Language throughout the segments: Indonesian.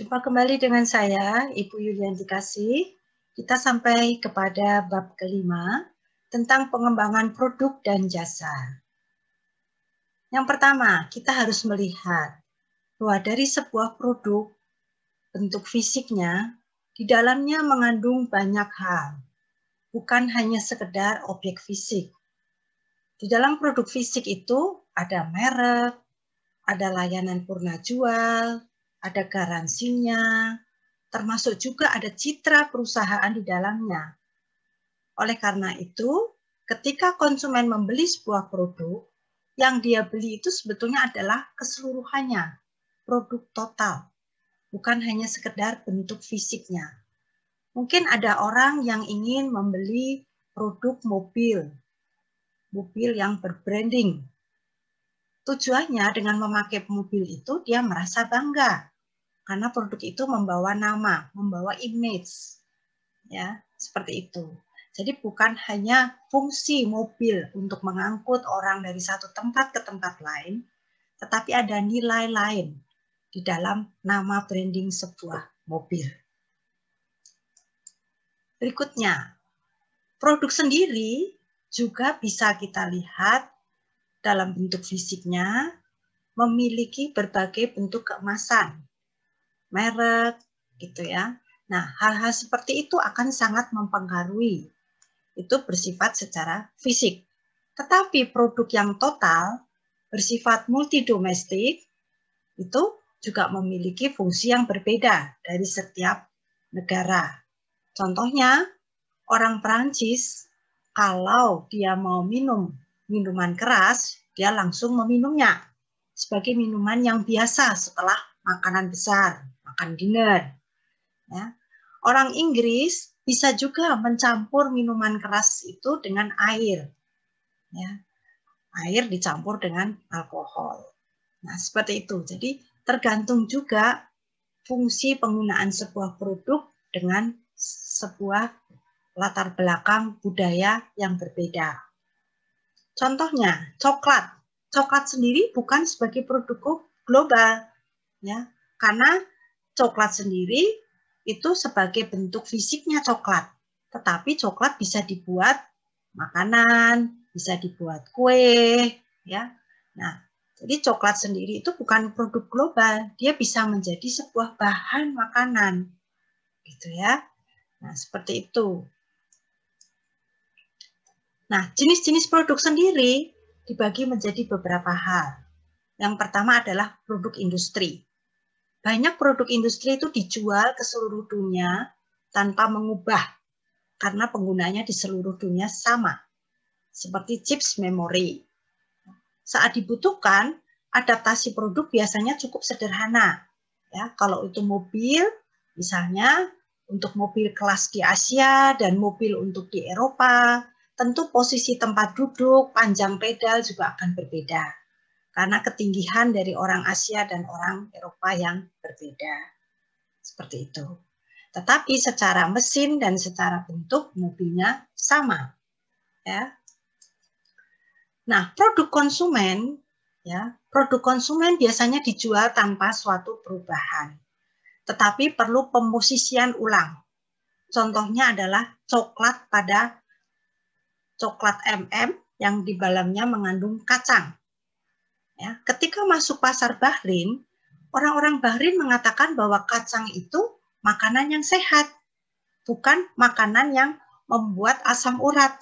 Jumpa kembali dengan saya, Ibu Yulianti Kasih. Kita sampai kepada bab kelima tentang pengembangan produk dan jasa. Yang pertama, kita harus melihat bahwa dari sebuah produk, bentuk fisiknya, di dalamnya mengandung banyak hal, bukan hanya sekedar objek fisik. Di dalam produk fisik itu ada merek, ada layanan purna jual, ada garansinya, termasuk juga ada citra perusahaan di dalamnya. Oleh karena itu, ketika konsumen membeli sebuah produk, yang dia beli itu sebetulnya adalah keseluruhannya, produk total, bukan hanya sekedar bentuk fisiknya. Mungkin ada orang yang ingin membeli produk mobil yang berbranding. Tujuannya dengan memakai mobil itu dia merasa bangga, karena produk itu membawa nama, membawa image, ya seperti itu. Jadi bukan hanya fungsi mobil untuk mengangkut orang dari satu tempat ke tempat lain, tetapi ada nilai lain di dalam nama branding sebuah mobil. Berikutnya, produk sendiri juga bisa kita lihat dalam bentuk fisiknya, memiliki berbagai bentuk keemasan, merek, gitu ya. Nah, hal-hal seperti itu akan sangat mempengaruhi. Itu bersifat secara fisik. Tetapi produk yang total, bersifat multidomestik, itu juga memiliki fungsi yang berbeda dari setiap negara. Contohnya, orang Prancis, kalau dia mau minum minuman keras, dia langsung meminumnya sebagai minuman yang biasa setelah makanan besar, makan dinner. Ya. Orang Inggris bisa juga mencampur minuman keras itu dengan air. Ya. Air dicampur dengan alkohol. Nah, seperti itu. Jadi tergantung juga fungsi penggunaan sebuah produk dengan sebuah latar belakang budaya yang berbeda. Contohnya, coklat. Coklat sendiri bukan sebagai produk global, ya, karena coklat sendiri itu sebagai bentuk fisiknya coklat. Tetapi coklat bisa dibuat makanan, bisa dibuat kue, ya. Nah, jadi coklat sendiri itu bukan produk global, dia bisa menjadi sebuah bahan makanan, gitu ya. Nah, seperti itu. Nah, jenis-jenis produk sendiri dibagi menjadi beberapa hal. Yang pertama adalah produk industri. Banyak produk industri itu dijual ke seluruh dunia tanpa mengubah, karena penggunanya di seluruh dunia sama, seperti chips memori. Saat dibutuhkan, adaptasi produk biasanya cukup sederhana. Ya, kalau itu mobil, misalnya untuk mobil kelas di Asia dan mobil untuk di Eropa, tentu posisi tempat duduk, panjang pedal juga akan berbeda. Karena ketinggian dari orang Asia dan orang Eropa yang berbeda. Seperti itu. Tetapi secara mesin dan secara bentuk mobilnya sama. Ya. Nah, produk konsumen, ya, produk konsumen biasanya dijual tanpa suatu perubahan. Tetapi perlu pemosisian ulang. Contohnya adalah coklat pada coklat MM yang di dalamnya mengandung kacang. Ya, ketika masuk pasar Bahrain, orang-orang Bahrain mengatakan bahwa kacang itu makanan yang sehat, bukan makanan yang membuat asam urat,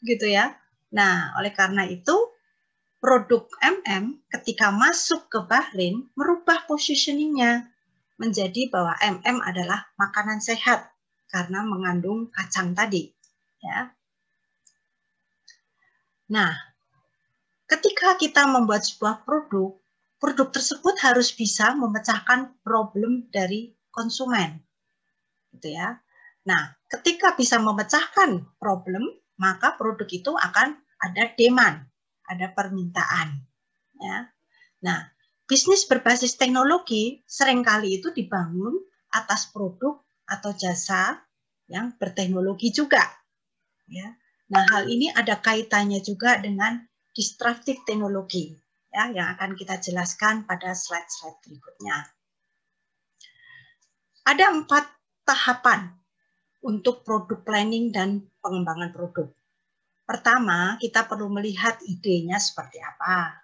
gitu ya. Nah, oleh karena itu, produk MM ketika masuk ke Bahrain merubah positioning-nya menjadi bahwa MM adalah makanan sehat karena mengandung kacang tadi, ya. Nah, ketika kita membuat sebuah produk, produk tersebut harus bisa memecahkan problem dari konsumen, gitu ya. Nah, ketika bisa memecahkan problem, maka produk itu akan ada demand, ada permintaan, ya. Nah, bisnis berbasis teknologi seringkali itu dibangun atas produk atau jasa yang berteknologi juga, ya. Nah, hal ini ada kaitannya juga dengan disruptive teknologi, ya, yang akan kita jelaskan pada slide-slide berikutnya. Ada 4 tahapan untuk produk planning dan pengembangan produk. Pertama, kita perlu melihat idenya seperti apa,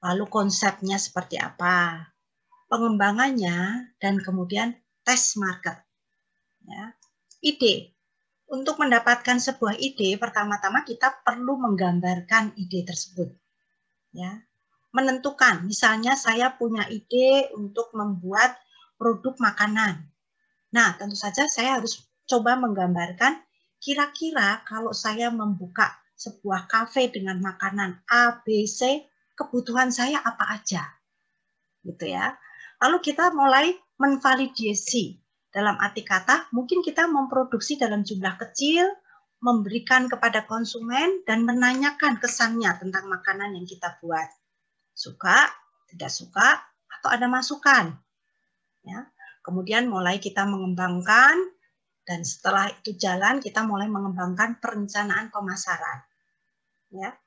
lalu konsepnya seperti apa, pengembangannya, dan kemudian tes market. Ya. Ide. Untuk mendapatkan sebuah ide, pertama-tama kita perlu menggambarkan ide tersebut. Ya. Menentukan, misalnya saya punya ide untuk membuat produk makanan. Nah, tentu saja saya harus coba menggambarkan kira-kira kalau saya membuka sebuah kafe dengan makanan A, B, C, kebutuhan saya apa aja. Gitu ya. Lalu kita mulai menvalidasi. Dalam arti kata, mungkin kita memproduksi dalam jumlah kecil, memberikan kepada konsumen, dan menanyakan kesannya tentang makanan yang kita buat. Suka, tidak suka, atau ada masukan. Ya. Kemudian mulai kita mengembangkan, dan setelah itu jalan, kita mulai mengembangkan perencanaan pemasaran. Ya.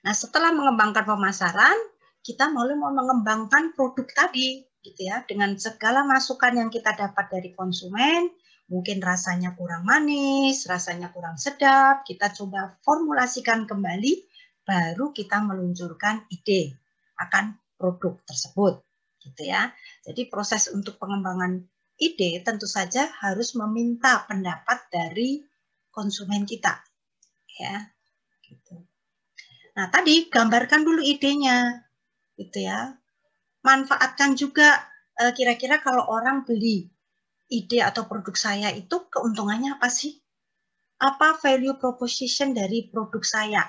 Nah, setelah mengembangkan pemasaran, kita mulai mengembangkan produk tadi, gitu ya, dengan segala masukan yang kita dapat dari konsumen. Mungkin rasanya kurang manis, rasanya kurang sedap, kita coba formulasikan kembali, baru kita meluncurkan ide akan produk tersebut, gitu ya. Jadi proses untuk pengembangan ide tentu saja harus meminta pendapat dari konsumen kita, ya. Gitu. Nah, tadi gambarkan dulu idenya, gitu ya. Manfaatkan juga kira-kira kalau orang beli ide atau produk saya itu keuntungannya apa sih? Apa value proposition dari produk saya?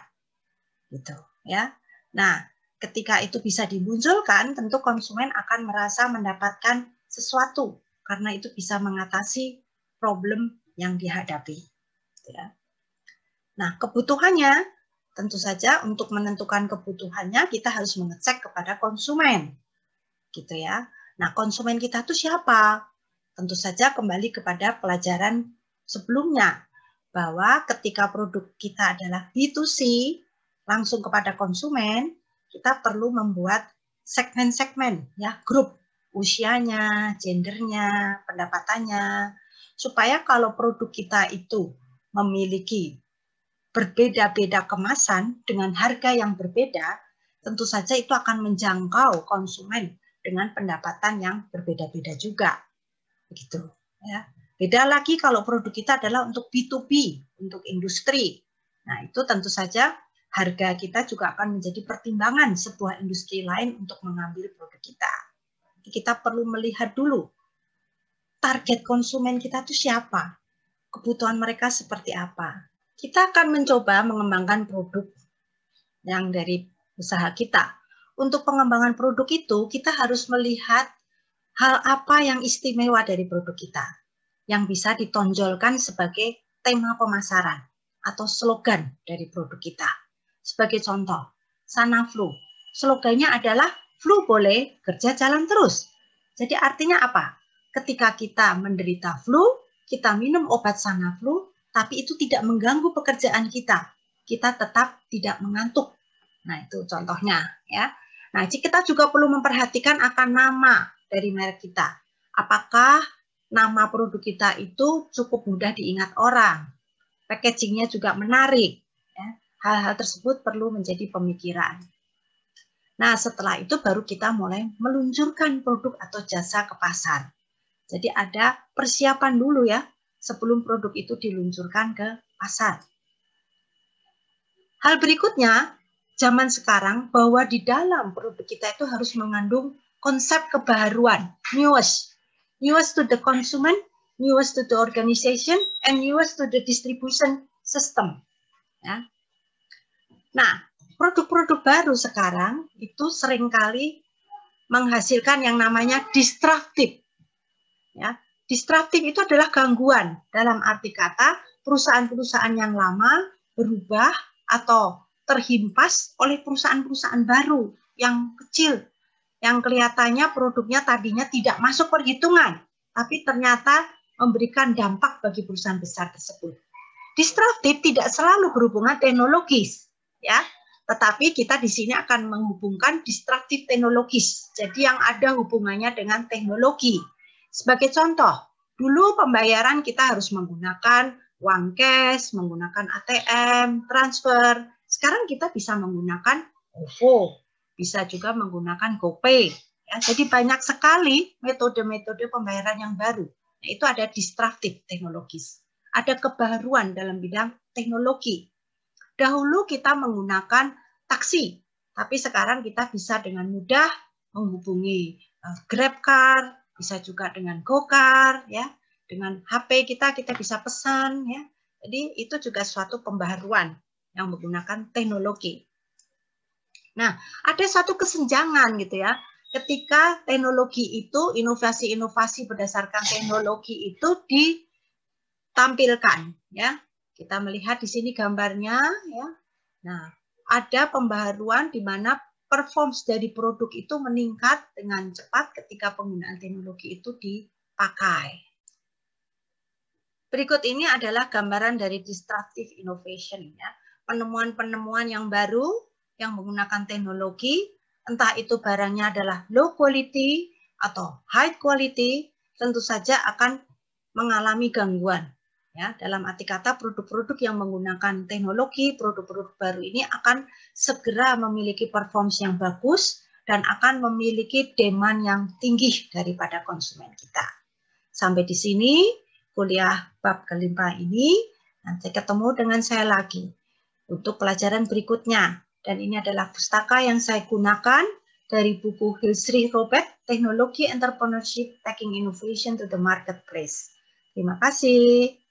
Gitu ya. Nah, ketika itu bisa dimunculkan, tentu konsumen akan merasa mendapatkan sesuatu karena itu bisa mengatasi problem yang dihadapi. Gitu ya. Nah, kebutuhannya tentu saja untuk menentukan kebutuhannya kita harus mengecek kepada konsumen. Gitu ya. Nah, konsumen kita itu siapa? Tentu saja kembali kepada pelajaran sebelumnya bahwa ketika produk kita adalah B2C, langsung kepada konsumen, kita perlu membuat segmen-segmen, ya, grup usianya, gendernya, pendapatannya, supaya kalau produk kita itu memiliki berbeda-beda kemasan dengan harga yang berbeda, tentu saja itu akan menjangkau konsumen dengan pendapatan yang berbeda-beda juga, begitu. Ya. Beda lagi kalau produk kita adalah untuk B2B, untuk industri. Nah, itu tentu saja harga kita juga akan menjadi pertimbangan sebuah industri lain untuk mengambil produk kita. Jadi kita perlu melihat dulu target konsumen kita itu siapa, kebutuhan mereka seperti apa. Kita akan mencoba mengembangkan produk yang dari usaha kita. Untuk pengembangan produk itu, kita harus melihat hal apa yang istimewa dari produk kita, yang bisa ditonjolkan sebagai tema pemasaran atau slogan dari produk kita. Sebagai contoh, Sanaflu. Slogannya adalah flu boleh, kerja jalan terus. Jadi artinya apa? Ketika kita menderita flu, kita minum obat Sanaflu, tapi itu tidak mengganggu pekerjaan kita. Kita tetap tidak mengantuk. Nah, itu contohnya, ya. Nah, kita juga perlu memperhatikan akan nama dari merek kita. Apakah nama produk kita itu cukup mudah diingat orang? Packagingnya juga menarik. Ya. Hal-hal tersebut perlu menjadi pemikiran. Nah, setelah itu baru kita mulai meluncurkan produk atau jasa ke pasar. Jadi ada persiapan dulu ya, sebelum produk itu diluncurkan ke pasar. Hal berikutnya, zaman sekarang bahwa di dalam produk kita itu harus mengandung konsep kebaruan, newest. Newest to the consumer, newest to the organization, and newest to the distribution system. Ya. Nah, produk-produk baru sekarang itu seringkali menghasilkan yang namanya disruptive. Ya, disruptive itu adalah gangguan dalam arti kata perusahaan-perusahaan yang lama berubah atau terhimpas oleh perusahaan-perusahaan baru yang kecil, yang kelihatannya produknya tadinya tidak masuk perhitungan, tapi ternyata memberikan dampak bagi perusahaan besar tersebut. Disruptive tidak selalu berhubungan teknologis, ya, tetapi kita di sini akan menghubungkan disruptive teknologis. Jadi yang ada hubungannya dengan teknologi. Sebagai contoh, dulu pembayaran kita harus menggunakan uang cash, menggunakan ATM, transfer. Sekarang kita bisa menggunakan OVO, bisa juga menggunakan GoPay. Ya, jadi banyak sekali metode-metode pembayaran yang baru. Itu ada disruptif teknologis. Ada kebaruan dalam bidang teknologi. Dahulu kita menggunakan taksi, tapi sekarang kita bisa dengan mudah menghubungi GrabCar, bisa juga dengan GoCar, ya. Dengan HP kita bisa pesan, ya. Jadi itu juga suatu pembaharuan yang menggunakan teknologi. Nah, ada satu kesenjangan gitu ya. Ketika teknologi itu, inovasi-inovasi berdasarkan teknologi itu ditampilkan, ya. Kita melihat di sini gambarnya, ya. Nah, ada pembaharuan di mana performance dari produk itu meningkat dengan cepat ketika penggunaan teknologi itu dipakai. Berikut ini adalah gambaran dari disruptive innovation, ya. Penemuan-penemuan yang baru yang menggunakan teknologi, entah itu barangnya adalah low quality atau high quality, tentu saja akan mengalami gangguan. Ya, dalam arti kata produk-produk yang menggunakan teknologi, produk-produk baru ini akan segera memiliki performance yang bagus dan akan memiliki demand yang tinggi daripada konsumen kita. Sampai di sini kuliah bab kelima ini. Nanti ketemu dengan saya lagi untuk pelajaran berikutnya. Dan ini adalah pustaka yang saya gunakan dari buku Hilsrich Robert, Technology Entrepreneurship Taking Innovation to the Marketplace. Terima kasih.